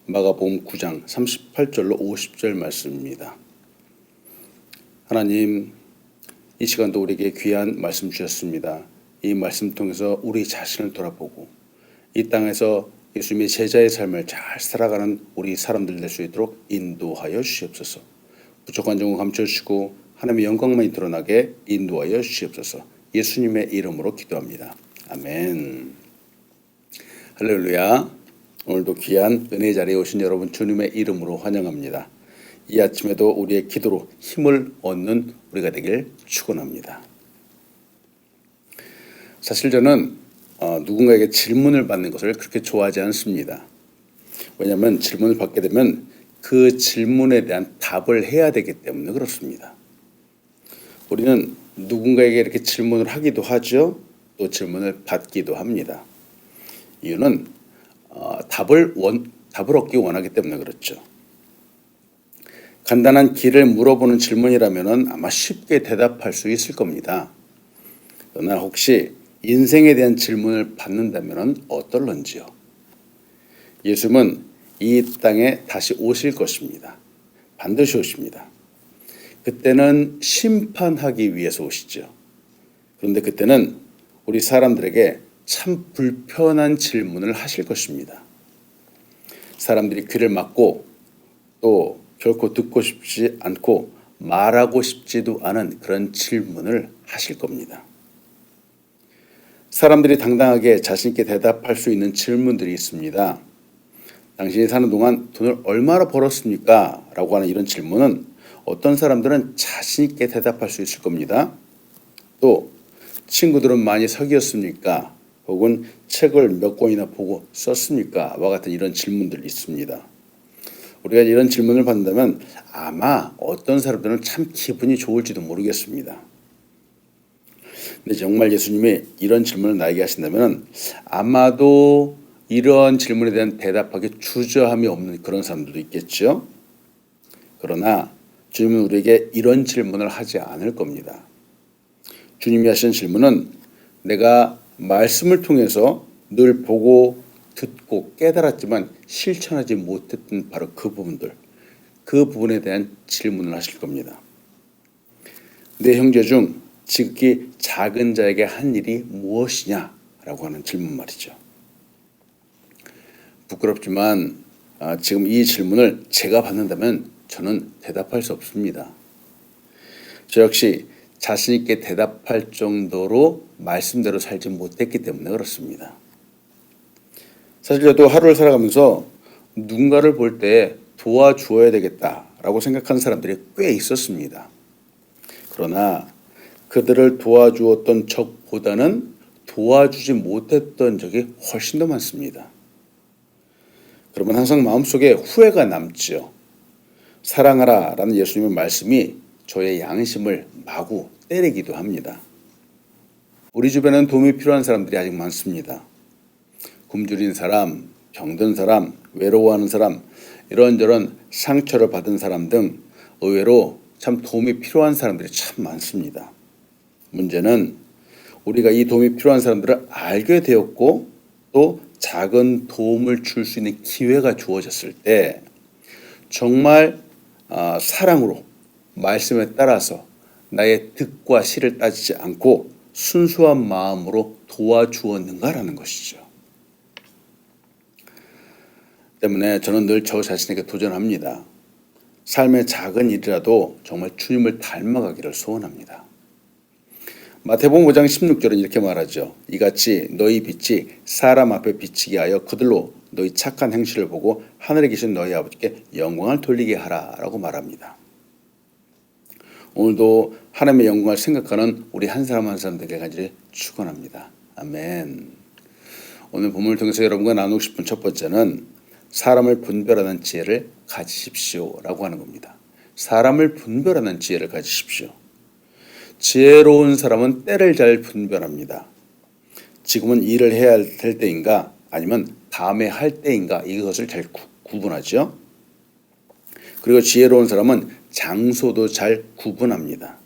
마가복음 9장 38절로 50절 말씀입니다. 하나님, 이 시간도 우리에게 귀한 말씀 주셨습니다. 이 말씀 통해서 우리 자신을 돌아보고 이 땅에서 예수님의 제자의 삶을 잘 살아가는 우리 사람들 될 수 있도록 인도하여 주시옵소서. 부족한 점을 감춰주시고 하나님의 영광만이 드러나게 인도하여 주시옵소서. 예수님의 이름으로 기도합니다. 아멘. 할렐루야. 오늘도 귀한 은혜의 자리에 오신 여러분 주님의 이름으로 환영합니다. 이 아침에도 우리의 기도로 힘을 얻는 우리가 되길 축원합니다. 사실 저는 누군가에게 질문을 받는 것을 그렇게 좋아하지 않습니다. 왜냐하면 질문을 받게 되면 그 질문에 대한 답을 해야 되기 때문에 그렇습니다. 우리는 누군가에게 이렇게 질문을 하기도 하죠. 또 질문을 받기도 합니다. 이유는 답을 얻기 원하기 때문에 그렇죠. 간단한 길을 물어보는 질문이라면 아마 쉽게 대답할 수 있을 겁니다. 그러나 혹시 인생에 대한 질문을 받는다면 어떨런지요? 예수님은 이 땅에 다시 오실 것입니다. 반드시 오십니다. 그때는 심판하기 위해서 오시죠. 그런데 그때는 우리 사람들에게 참 불편한 질문을 하실 것입니다. 사람들이 귀를 막고 또 결코 듣고 싶지 않고 말하고 싶지도 않은 그런 질문을 하실 겁니다. 사람들이 당당하게 자신 있게 대답할 수 있는 질문들이 있습니다. 당신이 사는 동안 돈을 얼마나 벌었습니까? 라고 하는 이런 질문은 어떤 사람들은 자신 있게 대답할 수 있을 겁니다. 또 친구들은 많이 사귀었습니까? 혹은 책을 몇 권이나 보고 썼습니까? 와 같은 이런 질문들이 있습니다. 우리가 이런 질문을 받는다면 아마 어떤 사람들은 참 기분이 좋을지도 모르겠습니다. 근데 정말 예수님이 이런 질문을 나에게 하신다면 아마도 이런 질문에 대한 대답하기 주저함이 없는 그런 사람들도 있겠죠. 그러나 주님은 우리에게 이런 질문을 하지 않을 겁니다. 주님이 하신 질문은 내가 말씀을 통해서 늘 보고 듣고 깨달았지만 실천하지 못했던 바로 그 부분에 대한 질문을 하실 겁니다. 내 형제 중 지극히 작은 자에게 한 일이 무엇이냐라고 하는 질문 말이죠. 부끄럽지만 지금 이 질문을 제가 받는다면 저는 대답할 수 없습니다. 저 역시 자신 있게 대답할 정도로 말씀대로 살지 못했기 때문에 그렇습니다. 사실 저도 하루를 살아가면서 누군가를 볼 때 도와주어야 되겠다라고 생각하는 사람들이 꽤 있었습니다. 그러나 그들을 도와주었던 적보다는 도와주지 못했던 적이 훨씬 더 많습니다. 그러면 항상 마음속에 후회가 남죠. 사랑하라 라는 예수님의 말씀이 저의 양심을 마구 때리기도 합니다. 우리 주변에는 도움이 필요한 사람들이 아직 많습니다. 굶주린 사람, 병든 사람, 외로워하는 사람, 이런저런 상처를 받은 사람 등 의외로 참 도움이 필요한 사람들이 참 많습니다. 문제는 우리가 이 도움이 필요한 사람들을 알게 되었고 또 작은 도움을 줄 수 있는 기회가 주어졌을 때 정말 사랑으로 말씀에 따라서 나의 득과 실을 따지지 않고 순수한 마음으로 도와주었는가라는 것이죠. 때문에 저는 늘 저 자신에게 도전합니다. 삶의 작은 일이라도 정말 주님을 닮아가기를 소원합니다. 마태복음 5장 16절은 이렇게 말하죠. 이같이 너희 빛이 사람 앞에 비치게 하여 그들로 너희 착한 행실을 보고 하늘에 계신 너희 아버지께 영광을 돌리게 하라 라고 말합니다. 오늘도 하나님의 영광을 생각하는 우리 한 사람 한 사람 되게 간절히 축원합니다. 아멘. 오늘 본문을 통해서 여러분과 나누고 싶은 첫 번째는 사람을 분별하는 지혜를 가지십시오 라고 하는 겁니다. 사람을 분별하는 지혜를 가지십시오. 지혜로운 사람은 때를 잘 분별합니다. 지금은 일을 해야 할 때인가 아니면 다음에 할 때인가 이것을 잘 구분하죠. 그리고 지혜로운 사람은 장소도 잘 구분합니다.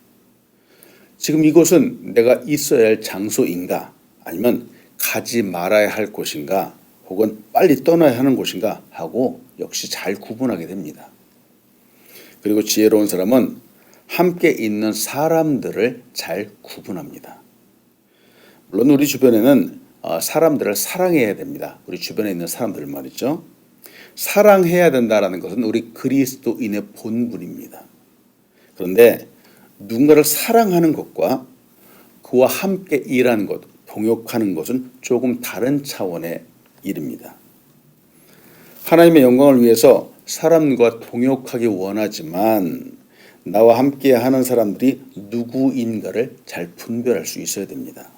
지금 이곳은 내가 있어야 할 장소인가 아니면 가지 말아야 할 곳인가 혹은 빨리 떠나야 하는 곳인가 하고 역시 잘 구분하게 됩니다. 그리고 지혜로운 사람은 함께 있는 사람들을 잘 구분합니다. 물론 우리 주변에는 사람들을 사랑해야 됩니다. 우리 주변에 있는 사람들 말이죠. 사랑해야 된다는 것은 우리 그리스도인의 본분입니다. 그런데 누군가를 사랑하는 것과 그와 함께 일하는 것, 동역하는 것은 조금 다른 차원의 일입니다. 하나님의 영광을 위해서 사람과 동역하기 원하지만 나와 함께 하는 사람들이 누구인가를 잘 분별할 수 있어야 됩니다.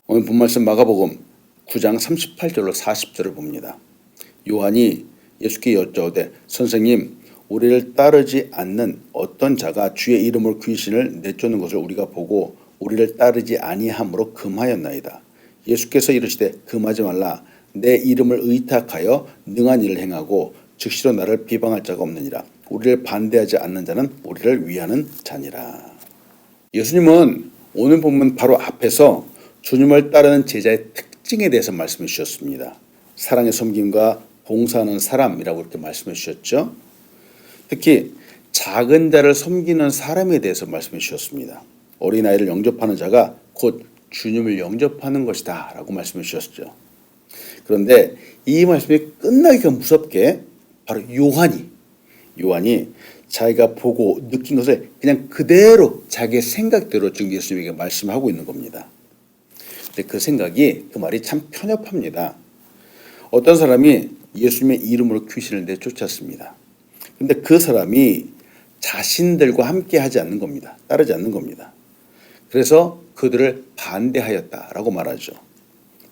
오늘 본말씀 마가복음 9장 38절로 40절을 봅니다. 요한이 예수께 여쭤오되 선생님 우리를 따르지 않는 어떤 자가 주의 이름으로 귀신을 내쫓는 것을 우리가 보고 우리를 따르지 아니함으로 금하였나이다. 예수께서 이르시되 금하지 말라. 내 이름을 의탁하여 능한 일을 행하고 즉시로 나를 비방할 자가 없느니라. 우리를 반대하지 않는 자는 우리를 위하는 자니라. 예수님은 오늘 본문 바로 앞에서 주님을 따르는 제자의 특징에 대해서 말씀해 주셨습니다. 사랑의 섬김과 봉사하는 사람이라고 이렇게 말씀해 주셨죠. 특히 작은 자를 섬기는 사람에 대해서 말씀해 주셨습니다. 어린아이를 영접하는 자가 곧 주님을 영접하는 것이다 라고 말씀해 주셨죠. 그런데 이 말씀이 끝나기가 무섭게 바로 요한이 자기가 보고 느낀 것을 그냥 그대로 자기의 생각대로 지금 예수님에게 말씀하고 있는 겁니다. 근데 그 생각이 그 말이 참 편협합니다. 어떤 사람이 예수님의 이름으로 귀신을 내쫓았습니다. 근데 그 사람이 자신들과 함께 하지 않는 겁니다. 따르지 않는 겁니다. 그래서 그들을 반대하였다라고 말하죠.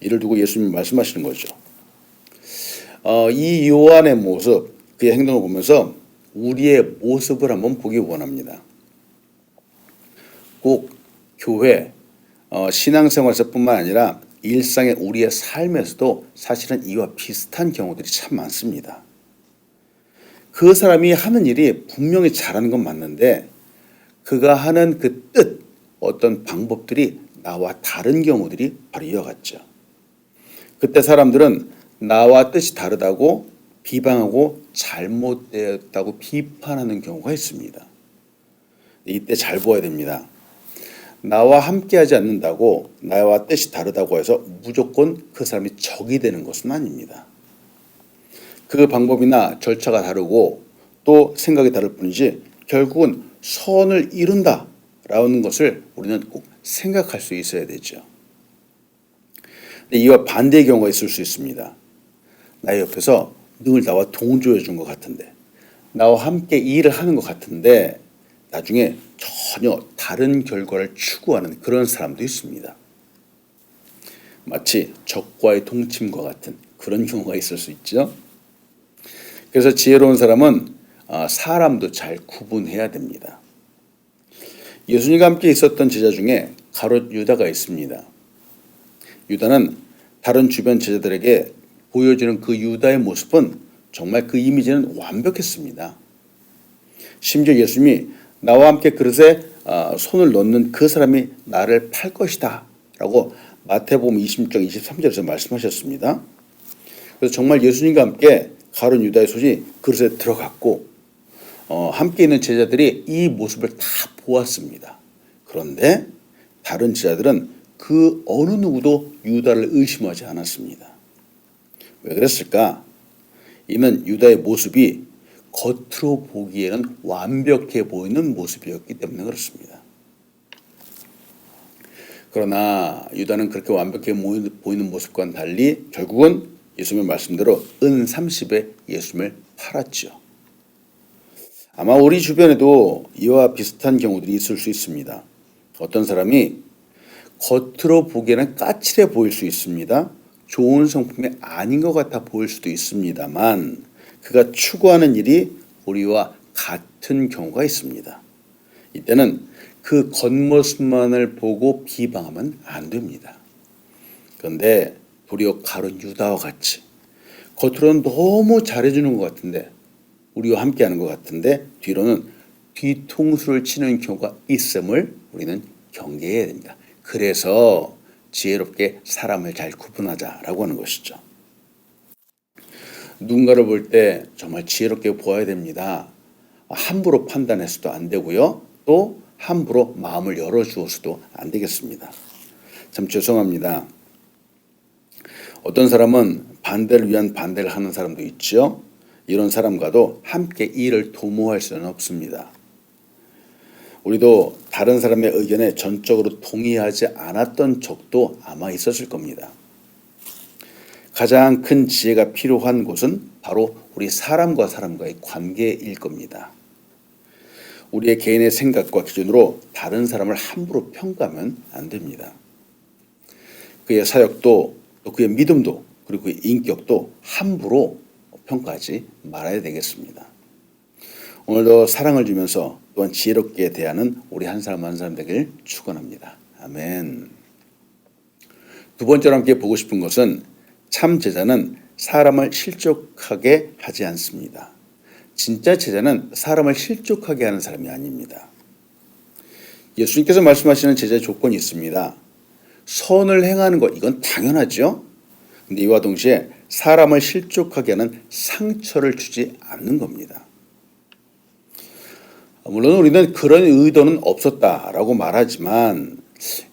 이를 두고 예수님이 말씀하시는 거죠. 이 요한의 모습, 그의 행동을 보면서 우리의 모습을 한번 보기 원합니다. 꼭 교회, 신앙생활에서뿐만 아니라 일상의 우리의 삶에서도 사실은 이와 비슷한 경우들이 참 많습니다. 그 사람이 하는 일이 분명히 잘하는 건 맞는데 그가 하는 그 뜻, 어떤 방법들이 나와 다른 경우들이 바로 이와 같죠. 그때 사람들은 나와 뜻이 다르다고 비방하고 잘못되었다고 비판하는 경우가 있습니다. 이때 잘 보아야 됩니다. 나와 함께하지 않는다고 나와 뜻이 다르다고 해서 무조건 그 사람이 적이 되는 것은 아닙니다. 그 방법이나 절차가 다르고 또 생각이 다를 뿐이지 결국은 선을 이룬다라는 것을 우리는 꼭 생각할 수 있어야 되죠. 근데 이와 반대의 경우가 있을 수 있습니다. 나의 옆에서 늘 나와 동조해 준 것 같은데 나와 함께 일을 하는 것 같은데 나중에 전혀 다른 결과를 추구하는 그런 사람도 있습니다. 마치 적과의 동침과 같은 그런 경우가 있을 수 있죠. 그래서 지혜로운 사람은 사람도 잘 구분해야 됩니다. 예수님과 함께 있었던 제자 중에 가롯 유다가 있습니다. 유다는 다른 주변 제자들에게 보여주는 그 유다의 모습은 정말 그 이미지는 완벽했습니다. 심지어 예수님이 나와 함께 그릇에 손을 넣는 그 사람이 나를 팔 것이다 라고 마태복음 26장 23절에서 말씀하셨습니다. 그래서 정말 예수님과 함께 가룟 유다의 손이 그릇에 들어갔고 함께 있는 제자들이 이 모습을 다 보았습니다. 그런데 다른 제자들은 그 어느 누구도 유다를 의심하지 않았습니다. 왜 그랬을까? 이는 유다의 모습이 겉으로 보기에는 완벽해 보이는 모습이었기 때문에 그렇습니다. 그러나 유다는 그렇게 완벽해 보이는 모습과는 달리 결국은 예수님의 말씀대로 은 30에 예수님을 팔았죠. 아마 우리 주변에도 이와 비슷한 경우들이 있을 수 있습니다. 어떤 사람이 겉으로 보기에는 까칠해 보일 수 있습니다. 좋은 성품이 아닌 것 같아 보일 수도 있습니다만 그가 추구하는 일이 우리와 같은 경우가 있습니다. 이때는 그 겉모습만을 보고 비방하면 안 됩니다. 그런데 도리어 가룟 유다와 같이 겉으로는 너무 잘해주는 것 같은데 우리와 함께하는 것 같은데 뒤로는 뒤통수를 치는 경우가 있음을 우리는 경계해야 됩니다. 그래서 지혜롭게 사람을 잘 구분하자라고 하는 것이죠. 누군가를 볼 때 정말 지혜롭게 보아야 됩니다. 함부로 판단해서도 안 되고요. 또 함부로 마음을 열어주어서도 안 되겠습니다. 참 죄송합니다. 어떤 사람은 반대를 위한 반대를 하는 사람도 있죠. 이런 사람과도 함께 일을 도모할 수는 없습니다. 우리도 다른 사람의 의견에 전적으로 동의하지 않았던 적도 아마 있었을 겁니다. 가장 큰 지혜가 필요한 곳은 바로 우리 사람과 사람과의 관계일 겁니다. 우리의 개인의 생각과 기준으로 다른 사람을 함부로 평가하면 안 됩니다. 그의 사역도 또 그의 믿음도 그리고 그의 인격도 함부로 평가하지 말아야 되겠습니다. 오늘도 사랑을 주면서 또한 지혜롭게 대하는 우리 한 사람 한 사람 되길 축원합니다. 아멘. 두 번째로 함께 보고 싶은 것은 참 제자는 사람을 실족하게 하지 않습니다. 진짜 제자는 사람을 실족하게 하는 사람이 아닙니다. 예수님께서 말씀하시는 제자의 조건이 있습니다. 선을 행하는 것, 이건 당연하죠. 근데 이와 동시에 사람을 실족하게 하는 상처를 주지 않는 겁니다. 물론 우리는 그런 의도는 없었다라고 말하지만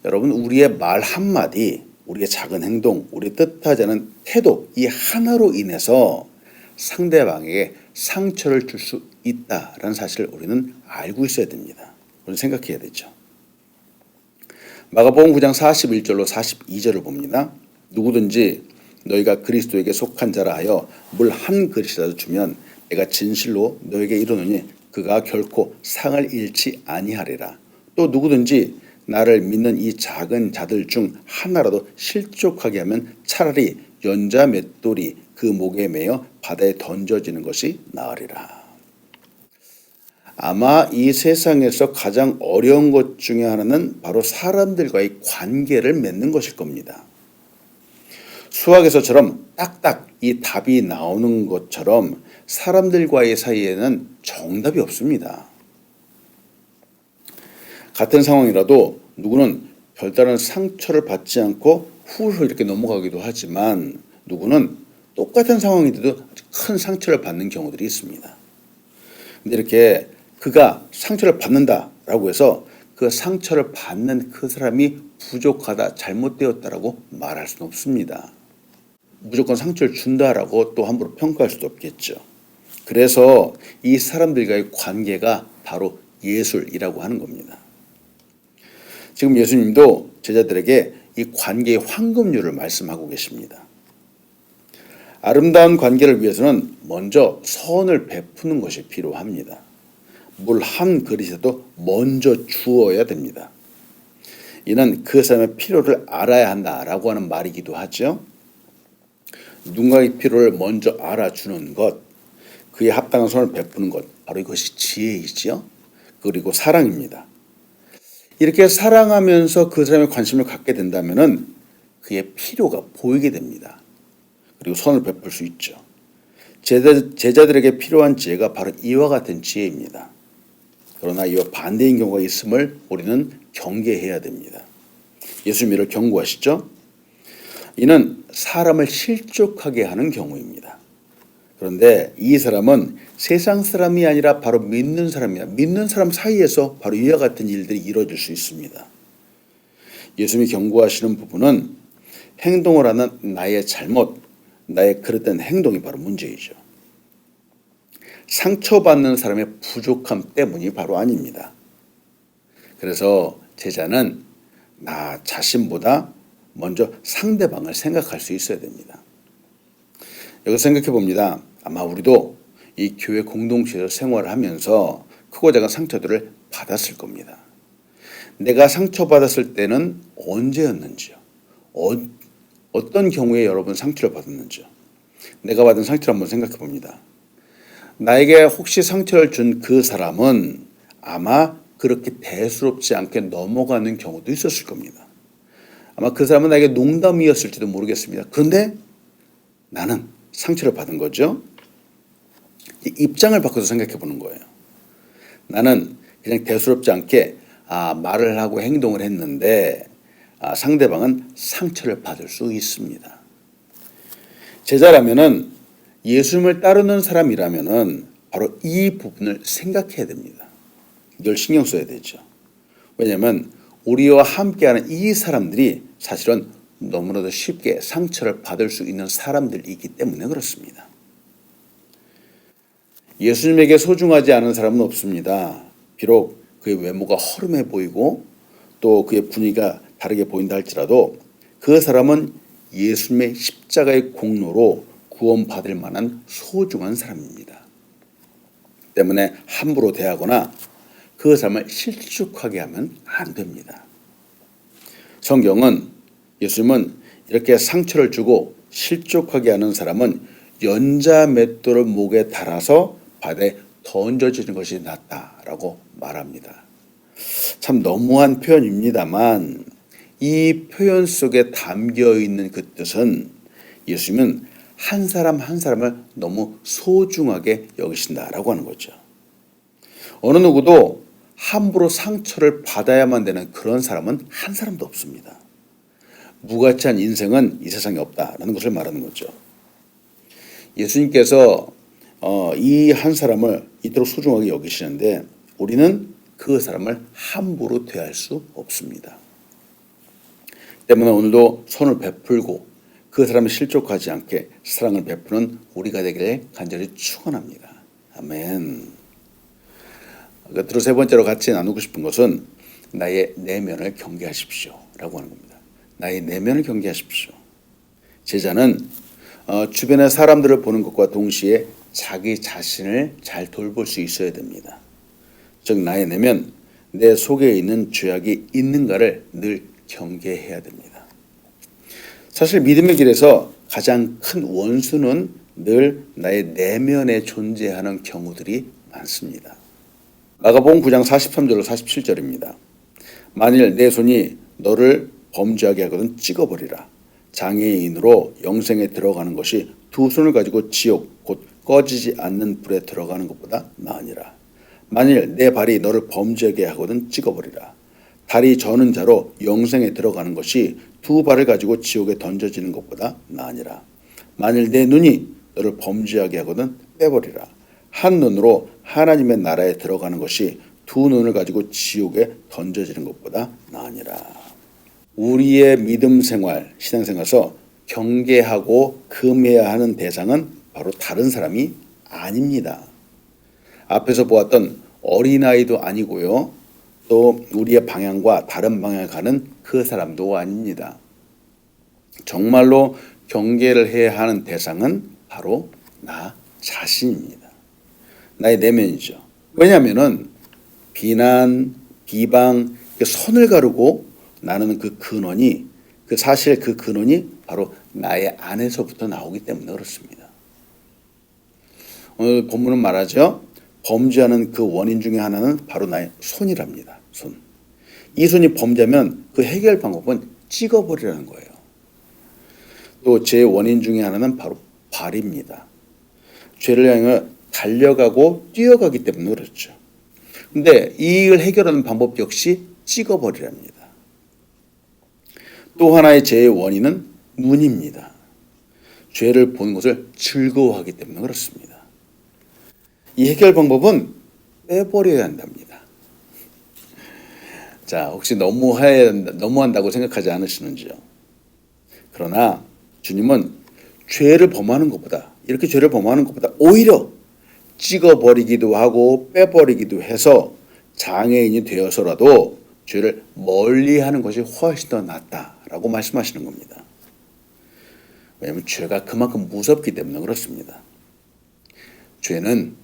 여러분, 우리의 말 한마디, 우리의 작은 행동, 우리의 뜻하지 않은 태도, 이 하나로 인해서 상대방에게 상처를 줄 수 있다라는 사실을 우리는 알고 있어야 됩니다. 우리는 생각해야 되죠. 마가복음 9장 41절로 42절을 봅니다. 누구든지 너희가 그리스도에게 속한 자라 하여 물 한 그릇이라도 주면 내가 진실로 너에게 이르노니 그가 결코 상을 잃지 아니하리라. 또 누구든지 나를 믿는 이 작은 자들 중 하나라도 실족하게 하면 차라리 연자 맷돌이 그 목에 매여 바다에 던져지는 것이 나으리라. 아마 이 세상에서 가장 어려운 것 중에 하나는 바로 사람들과의 관계를 맺는 것일 겁니다. 수학에서처럼 딱딱 이 답이 나오는 것처럼 사람들과의 사이에는 정답이 없습니다. 같은 상황이라도 누구는 별다른 상처를 받지 않고 훌훌 이렇게 넘어가기도 하지만 누구는 똑같은 상황인데도 큰 상처를 받는 경우들이 있습니다. 근데 이렇게 그가 상처를 받는다라고 해서 그 상처를 받는 그 사람이 부족하다, 잘못되었다라고 말할 수는 없습니다. 무조건 상처를 준다라고 또 함부로 평가할 수도 없겠죠. 그래서 이 사람들과의 관계가 바로 예술이라고 하는 겁니다. 지금 예수님도 제자들에게 이 관계의 황금률을 말씀하고 계십니다. 아름다운 관계를 위해서는 먼저 선을 베푸는 것이 필요합니다. 물 한 그릇이라도 먼저 주어야 됩니다. 이는 그 사람의 필요를 알아야 한다라고 하는 말이기도 하죠. 누군가의 필요를 먼저 알아주는 것, 그에 합당한 선을 베푸는 것, 바로 이것이 지혜이지요. 그리고 사랑입니다. 이렇게 사랑하면서 그 사람의 관심을 갖게 된다면은 그의 필요가 보이게 됩니다. 그리고 선을 베풀 수 있죠. 제자들에게 필요한 지혜가 바로 이와 같은 지혜입니다. 그러나 이와 반대인 경우가 있음을 우리는 경계해야 됩니다. 예수님이 이를 경고하시죠. 이는 사람을 실족하게 하는 경우입니다. 그런데 이 사람은 세상 사람이 아니라 바로 믿는 사람이야. 믿는 사람 사이에서 바로 이와 같은 일들이 이루어질 수 있습니다. 예수님이 경고하시는 부분은 행동을 하는 나의 잘못, 나의 그릇된 행동이 바로 문제이죠. 상처받는 사람의 부족함 때문이 바로 아닙니다. 그래서 제자는 나 자신보다 먼저 상대방을 생각할 수 있어야 됩니다. 여기서 생각해 봅니다. 아마 우리도 이 교회 공동체에서 생활을 하면서 크고 작은 상처들을 받았을 겁니다. 내가 상처받았을 때는 언제였는지요? 어떤 경우에 여러분 상처를 받았는지요? 내가 받은 상처를 한번 생각해 봅니다. 나에게 혹시 상처를 준 그 사람은 아마 그렇게 대수롭지 않게 넘어가는 경우도 있었을 겁니다. 아마 그 사람은 나에게 농담이었을지도 모르겠습니다. 그런데 나는 상처를 받은 거죠. 입장을 바꿔서 생각해 보는 거예요. 나는 그냥 대수롭지 않게 말을 하고 행동을 했는데 상대방은 상처를 받을 수 있습니다. 제자라면은 예수님을 따르는 사람이라면은 바로 이 부분을 생각해야 됩니다. 늘 신경 써야 되죠. 왜냐하면 우리와 함께하는 이 사람들이 사실은 너무나도 쉽게 상처를 받을 수 있는 사람들이기 때문에 그렇습니다. 예수님에게 소중하지 않은 사람은 없습니다. 비록 그의 외모가 허름해 보이고 또 그의 분위기가 다르게 보인다 할지라도 그 사람은 예수님의 십자가의 공로로 구원받을 만한 소중한 사람입니다. 때문에 함부로 대하거나 그 사람을 실족하게 하면 안 됩니다. 성경은 예수님은 이렇게 상처를 주고 실족하게 하는 사람은 연자맷돌을 목에 달아서 바다에 던져지는 것이 낫다라고 말합니다. 참 너무한 표현입니다만 이 표현 속에 담겨 있는 그 뜻은 예수님은 한 사람 한 사람을 너무 소중하게 여기신다라고 하는 거죠. 어느 누구도 함부로 상처를 받아야만 되는 그런 사람은 한 사람도 없습니다. 무가치한 인생은 이 세상에 없다라는 것을 말하는 거죠. 예수님께서 이 한 사람을 이토록 소중하게 여기시는데 우리는 그 사람을 함부로 대할 수 없습니다. 때문에 오늘도 손을 베풀고 그 사람을 실족하지 않게 사랑을 베푸는 우리가 되기를 간절히 축원합니다. 아멘. 끝으로 세 번째로 같이 나누고 싶은 것은 나의 내면을 경계하십시오 라고 하는 겁니다. 나의 내면을 경계하십시오. 제자는 주변의 사람들을 보는 것과 동시에 자기 자신을 잘 돌볼 수 있어야 됩니다. 즉 나의 내면, 내 속에 있는 죄악이 있는가를 늘 경계해야 됩니다. 사실 믿음의 길에서 가장 큰 원수는 늘 나의 내면에 존재하는 경우들이 많습니다. 마가복음 9장 43절로 47절입니다. 만일 내 손이 너를 범죄하게 하거든 찍어버리라. 장애인으로 영생에 들어가는 것이 두 손을 가지고 지옥 곧 꺼지지 않는 불에 들어가는 것보다 나으니라. 만일 내 발이 너를 범죄하게 하거든 찍어버리라. 다리 저는 자로 영생에 들어가는 것이 두 발을 가지고 지옥에 던져지는 것보다 나으니라. 만일 내 눈이 너를 범죄하게 하거든 빼버리라. 한 눈으로 하나님의 나라에 들어가는 것이 두 눈을 가지고 지옥에 던져지는 것보다 나으니라. 우리의 믿음 생활, 신앙생활에서 경계하고 금해야 하는 대상은 바로 다른 사람이 아닙니다. 앞에서 보았던 어린아이도 아니고요. 또 우리의 방향과 다른 방향을 가는 그 사람도 아닙니다. 정말로 경계를 해야 하는 대상은 바로 나 자신입니다. 나의 내면이죠. 왜냐하면 비난, 비방, 선을 가르고 나누는 그 근원이 사실 그 근원이 바로 나의 안에서부터 나오기 때문에 그렇습니다. 오늘 본문은 말하죠. 범죄하는 그 원인 중에 하나는 바로 나의 손이랍니다. 손. 이 손이 범죄하면 그 해결 방법은 찍어버리라는 거예요. 또 죄의 원인 중에 하나는 바로 발입니다. 죄를 향해 달려가고 뛰어가기 때문에 그렇죠. 근데 이걸 해결하는 방법 역시 찍어버리랍니다. 또 하나의 죄의 원인은 눈입니다. 죄를 보는 것을 즐거워하기 때문에 그렇습니다. 이 해결 방법은 빼버려야 한답니다. 자, 혹시 너무한다고 생각하지 않으시는지요? 그러나 주님은 죄를 범하는 것보다 이렇게 죄를 범하는 것보다 오히려 찍어버리기도 하고 빼버리기도 해서 장애인이 되어서라도 죄를 멀리하는 것이 훨씬 더 낫다라고 말씀하시는 겁니다. 왜냐하면 죄가 그만큼 무섭기 때문에 그렇습니다. 죄는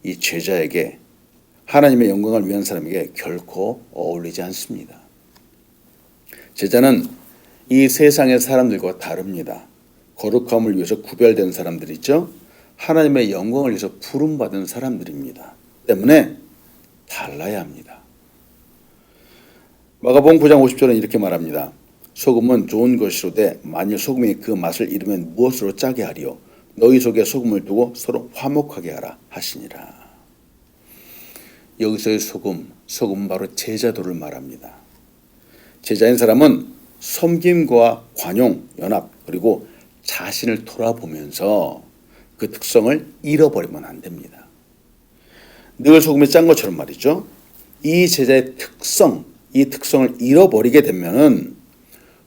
이 죄자에게 하나님의 영광을 위한 사람에게 결코 어울리지 않습니다. 제자는 이 세상의 사람들과 다릅니다. 거룩함을 위해서 구별된 사람들이죠. 하나님의 영광을 위해서 부름받은 사람들입니다. 때문에 달라야 합니다. 마가복음 9장 50절은 이렇게 말합니다. 소금은 좋은 것이로되 만일 소금이 그 맛을 잃으면 무엇으로 짜게 하리요? 너희 속에 소금을 두고 서로 화목하게 하라 하시니라. 여기서의 소금은 바로 제자도를 말합니다. 제자인 사람은 섬김과 관용, 연합 그리고 자신을 돌아보면서 그 특성을 잃어버리면 안 됩니다. 늘 소금이 짠 것처럼 말이죠. 이 제자의 이 특성을 잃어버리게 되면은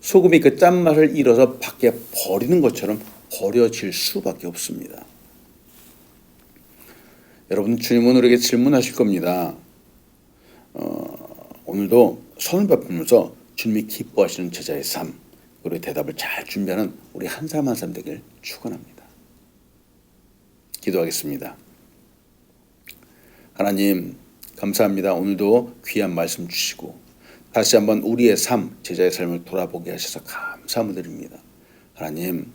소금이 그 짠맛을 잃어서 밖에 버리는 것처럼 버려질 수밖에 없습니다. 여러분, 주님은 우리에게 질문하실 겁니다. 오늘도 손을 베풀면서 주님이 기뻐하시는 제자의 삶, 그리고 대답을 잘 준비하는 우리 한 사람 한 사람 되길 축원합니다. 기도하겠습니다. 하나님, 감사합니다. 오늘도 귀한 말씀 주시고 다시 한번 우리의 삶, 제자의 삶을 돌아보게 하셔서 감사함을 드립니다. 하나님,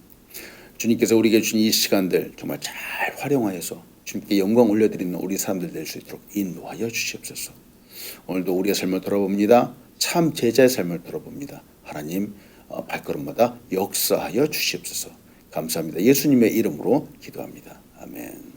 주님께서 우리에게 주신 이 시간들 정말 잘 활용하여서 주님께 영광 올려드리는 우리 사람들 될 수 있도록 인도하여 주시옵소서. 오늘도 우리의 삶을 돌아봅니다. 참 제자의 삶을 돌아봅니다. 하나님, 발걸음마다 역사하여 주시옵소서. 감사합니다. 예수님의 이름으로 기도합니다. 아멘.